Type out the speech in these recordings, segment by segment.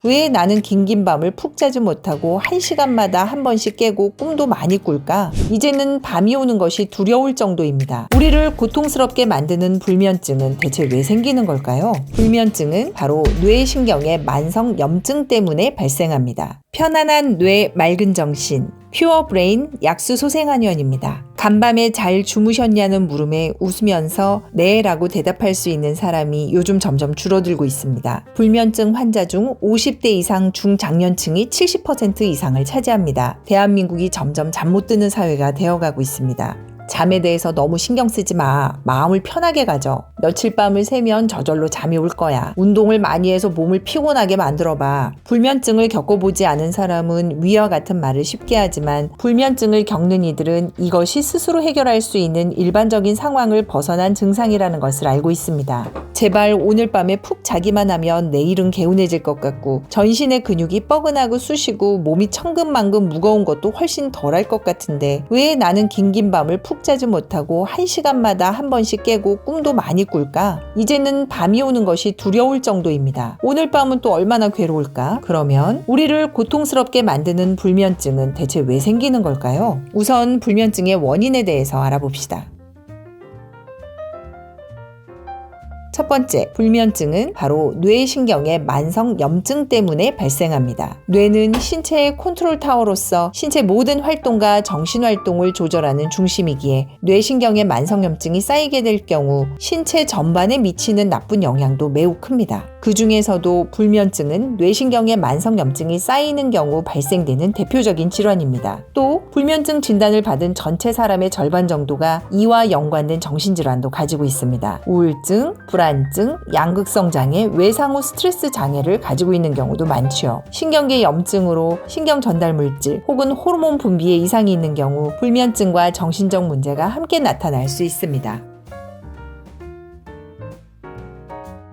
왜 나는 긴긴 밤을 푹 자지 못하고 1시간마다 한 번씩 깨고 꿈도 많이 꿀까? 이제는 밤이 오는 것이 두려울 정도입니다. 우리를 고통스럽게 만드는 불면증은 대체 왜 생기는 걸까요? 불면증은 바로 뇌신경의 만성 염증 때문에 발생합니다. 편안한 뇌, 맑은 정신, 퓨어 브레인 약수소생한의원입니다. 간밤에 잘 주무셨냐는 물음에 웃으면서 네 라고 대답할 수 있는 사람이 요즘 점점 줄어들고 있습니다. 불면증 환자 중 50대 이상 중장년층이 70% 이상을 차지합니다. 대한민국이 점점 잠 못 드는 사회가 되어가고 있습니다. 잠에 대해서 너무 신경 쓰지 마. 마음을 편하게 가져. 며칠 밤을 새면 저절로 잠이 올 거야. 운동을 많이 해서 몸을 피곤하게 만들어봐. 불면증을 겪어보지 않은 사람은 위와 같은 말을 쉽게 하지만 불면증을 겪는 이들은 이것이 스스로 해결할 수 있는 일반적인 상황을 벗어난 증상이라는 것을 알고 있습니다. 제발 오늘 밤에 푹 자기만 하면 내일은 개운해질 것 같고 전신의 근육이 뻐근하고 쑤시고 몸이 천근만근 무거운 것도 훨씬 덜할 것 같은데 왜 나는 긴긴 밤을 푹 자지 못하고 1시간마다 한 번씩 깨고 꿈도 많이 꿀까? 이제는 밤이 오는 것이 두려울 정도입니다. 오늘 밤은 또 얼마나 괴로울까? 그러면 우리를 고통스럽게 만드는 불면증은 대체 왜 생기는 걸까요? 우선 불면증의 원인에 대해서 알아봅시다. 첫 번째, 불면증은 바로 뇌신경의 만성 염증 때문에 발생합니다. 뇌는 신체의 컨트롤 타워로서 신체 모든 활동과 정신 활동을 조절하는 중심이기에 뇌신경의 만성 염증이 쌓이게 될 경우 신체 전반에 미치는 나쁜 영향도 매우 큽니다. 그 중에서도 불면증은 뇌신경의 만성 염증이 쌓이는 경우 발생되는 대표적인 질환입니다. 또 불면증 진단을 받은 전체 사람의 절반 정도가 이와 연관된 정신질환도 가지고 있습니다. 우울증, 불안증, 양극성 장애, 외상후 스트레스 장애를 가지고 있는 경우도 많죠. 신경계 염증으로 신경 전달 물질 혹은 호르몬 분비에 이상이 있는 경우 불면증과 정신적 문제가 함께 나타날 수 있습니다.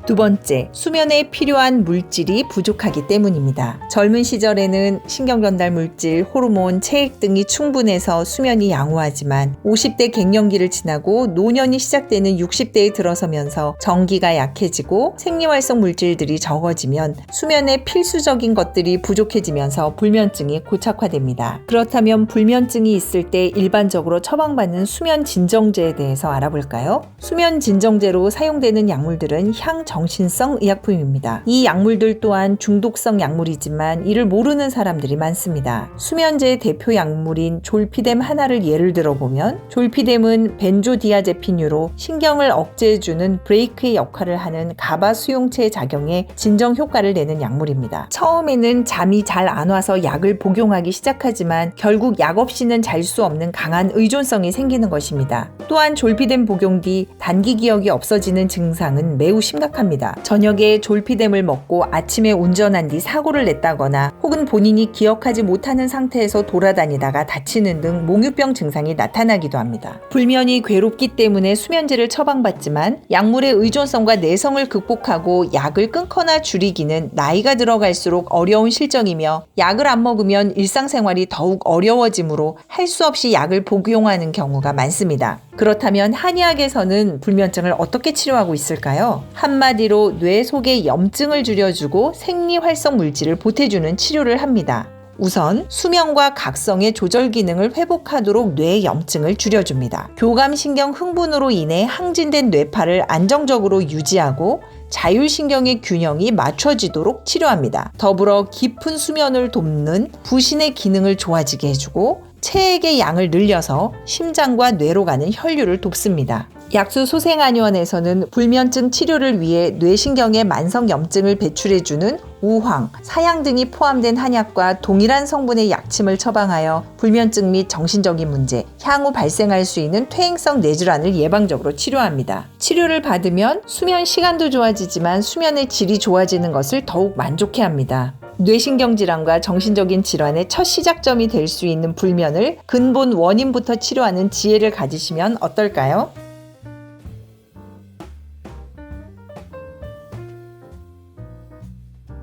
두 번째, 수면에 필요한 물질이 부족하기 때문입니다. 젊은 시절에는 신경 전달 물질, 호르몬, 체액 등이 충분해서 수면이 양호하지만 50대 갱년기를 지나고 노년이 시작되는 60대에 들어서면서 전기가 약해지고 생리활성 물질들이 적어지면 수면에 필수적인 것들이 부족해지면서 불면증이 고착화됩니다. 그렇다면 불면증이 있을 때 일반적으로 처방받는 수면 진정제에 대해서 알아볼까요? 수면 진정제로 사용되는 약물들은 정신성 의약품입니다. 이 약물들 또한 중독성 약물이지만 이를 모르는 사람들이 많습니다. 수면제의 대표 약물인 졸피뎀 하나를 예를 들어보면 졸피뎀은 벤조디아제피류로 신경을 억제해주는 브레이크의 역할을 하는 가바 수용체의 작용에 진정 효과를 내는 약물입니다. 처음에는 잠이 잘 안 와서 약을 복용하기 시작하지만 결국 약 없이는 잘 수 없는 강한 의존성이 생기는 것입니다. 또한 졸피뎀 복용 뒤 단기 기억이 없어지는 증상은 매우 심각합니다. 저녁에 졸피뎀을 먹고 아침에 운전한 뒤 사고를 냈다거나 혹은 본인이 기억하지 못하는 상태에서 돌아다니다가 다치는 등 몽유병 증상이 나타나기도 합니다. 불면이 괴롭기 때문에 수면제를 처방받지만 약물의 의존성과 내성을 극복하고 약을 끊거나 줄이기는 나이가 들어갈수록 어려운 실정이며 약을 안 먹으면 일상생활이 더욱 어려워지므로 할 수 없이 약을 복용하는 경우가 많습니다. 그렇다면 한의학에서는 불면증을 어떻게 치료하고 있을까요? 한마디로 뇌 속의 염증을 줄여주고 생리활성 물질을 보태주는 치료를 합니다. 우선 수면과 각성의 조절 기능을 회복하도록 뇌 염증을 줄여줍니다. 교감신경 흥분으로 인해 항진된 뇌파를 안정적으로 유지하고 자율신경의 균형이 맞춰지도록 치료합니다. 더불어 깊은 수면을 돕는 부신의 기능을 좋아지게 해주고 체액의 양을 늘려서 심장과 뇌로 가는 혈류를 돕습니다. 약수소생한의원에서는 불면증 치료를 위해 뇌신경의 만성 염증을 배출해주는 우황, 사양 등이 포함된 한약과 동일한 성분의 약침을 처방하여 불면증 및 정신적인 문제, 향후 발생할 수 있는 퇴행성 뇌질환을 예방적으로 치료합니다. 치료를 받으면 수면 시간도 좋아지지만 수면의 질이 좋아지는 것을 더욱 만족해합니다. 뇌신경 질환과 정신적인 질환의 첫 시작점이 될 수 있는 불면을 근본 원인부터 치료하는 지혜를 가지시면 어떨까요?